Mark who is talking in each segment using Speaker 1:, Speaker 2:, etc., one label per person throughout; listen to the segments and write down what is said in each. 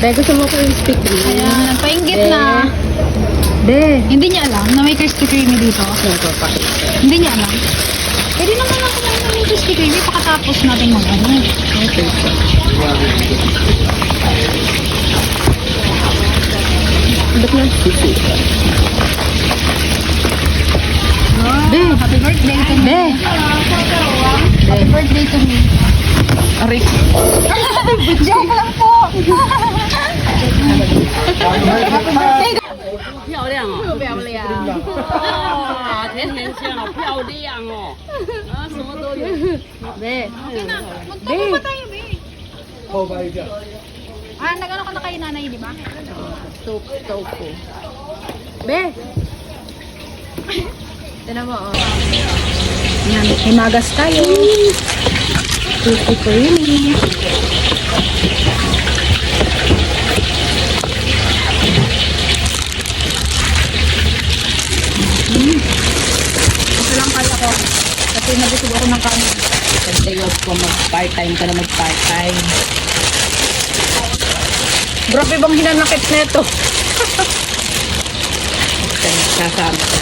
Speaker 1: Dahil gusto mo ko yung speak rin.
Speaker 2: Ayan, painggit na.
Speaker 1: Be.
Speaker 2: Hindi niya alam na may Krispy Kreme dito.
Speaker 1: Ito pa.
Speaker 2: Hindi niya alam. Pwede naman ako kumain ng Krispy Kreme pakatapos natin mag-ano.
Speaker 1: Okay po. Ba't na sisi?
Speaker 2: Be, happy birthday to me.
Speaker 1: Be.
Speaker 2: Happy birthday to me.
Speaker 1: Aray.
Speaker 2: Joke lang po. Happy birthday.
Speaker 3: 漂亮哦！
Speaker 2: 漂亮。
Speaker 3: 哇，甜甜圈好漂亮哦！啊，什么都有。
Speaker 1: Be.
Speaker 2: Magtanong pa tayo, Be. Nag-ano ka na kay nanay, di ba?
Speaker 1: Tofu. Be. Tinan mo, oh.
Speaker 2: Yan, himagas tayo. Krispy Kreme. Okay lang kaya ko. Kasi nabusog ako ng kanin.
Speaker 1: Kasi huwag ko mag-part-time ka na mag-part-time.
Speaker 2: Grabe bang hinanakit neto?
Speaker 1: Kasama tayo.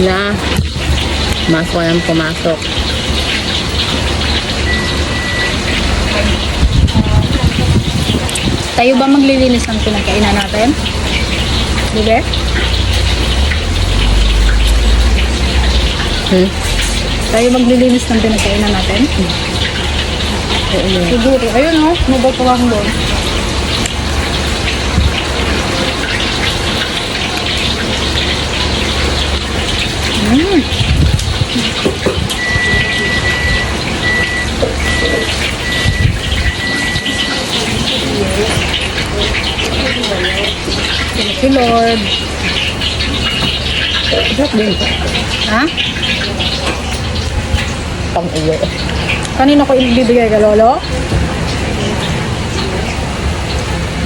Speaker 1: Na. Masok yan pumasok.
Speaker 2: Tayo ba maglilinis ng pinagkainan natin? Diba? Tayo maglilinis ng pinagkainan natin? Siguro. Ayun o, mabay pa lang doon. Si Lord.
Speaker 1: Sarap din.
Speaker 2: Ha?
Speaker 1: Pang-uwi.
Speaker 2: Kanino ko ibibigay ka, Lolo?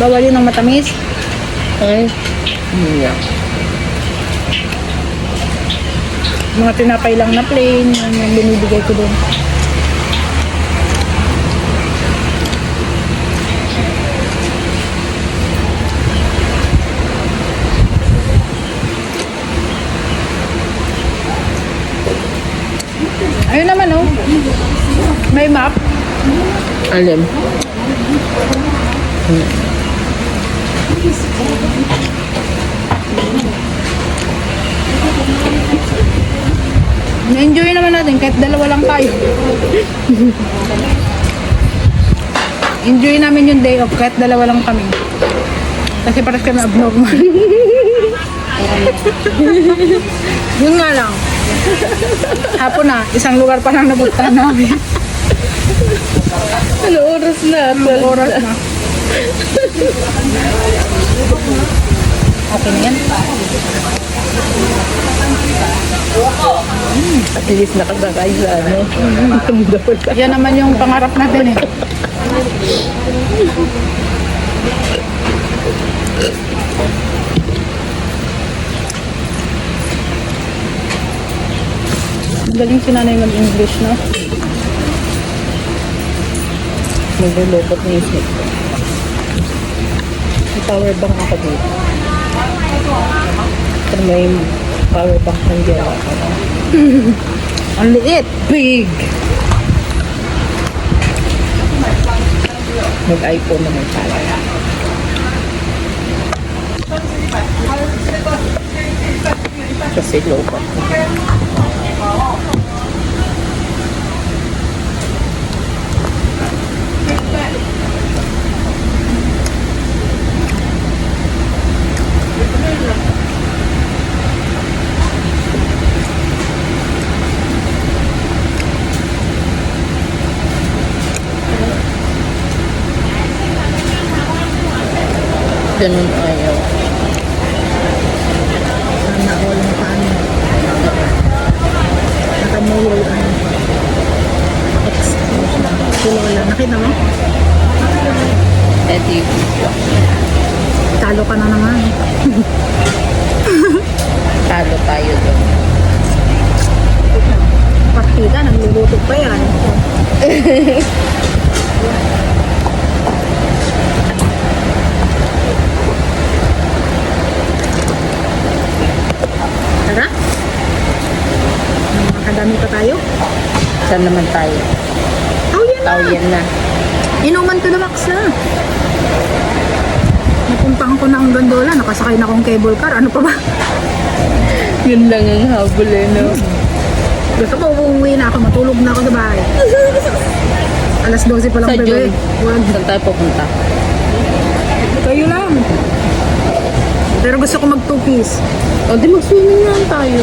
Speaker 2: Bawal yun ng matamis?
Speaker 1: Ay. Yeah.
Speaker 2: Mga tinapay lang na plain, yun yung binibigay ko doon. Ayun naman oh. May map.
Speaker 1: Alim.
Speaker 2: Na-enjoy naman natin kahit dalawa lang tayo. Enjoy namin yung day off kahit dalawa lang kami. Kasi parang kami abnormal. Yun nga lang. Hapon na, isang lugar pa lang napunta namin.
Speaker 1: Ano oras na?
Speaker 2: Anong oras na? Okay na yan.
Speaker 1: At least nakasakay sa ano.
Speaker 2: Yan naman yung pangarap natin eh. Galing si nanay mag-English, no?
Speaker 1: Naglulupot na isip ko. May power bank ako dito. Pero may power bank ng gera ako.
Speaker 2: Ang liit.
Speaker 1: Big! Mag-iPhone naman pala. Kasi lupot. Ganun ayaw.
Speaker 2: Sana all ng paano. Nakamulo ang si Lola. Nakita mo?
Speaker 1: Eddie.
Speaker 2: Talo ka na naman.
Speaker 1: Talo tayo doon.
Speaker 2: butok pa yan. Tara. Makadami pa tayo.
Speaker 1: Saan naman tayo?
Speaker 2: Oh, yan na.
Speaker 1: Tao yan na.
Speaker 2: Inuman to the max na. Napuntahan ko na ang gondola. Nakasakay na akong cable car. Ano pa ba?
Speaker 1: Yun lang ang habol eh, no?
Speaker 2: Gusto ko uuwi na ako. Matulog na ako sa bahay. Alas 12 pa lang,
Speaker 1: Sa
Speaker 2: bebe.
Speaker 1: June.
Speaker 2: Wag.
Speaker 1: Saan tayo pupunta?
Speaker 2: Kayo lang. Pero gusto ko mag 2-piece.
Speaker 1: O, di mag-swimming na lang tayo.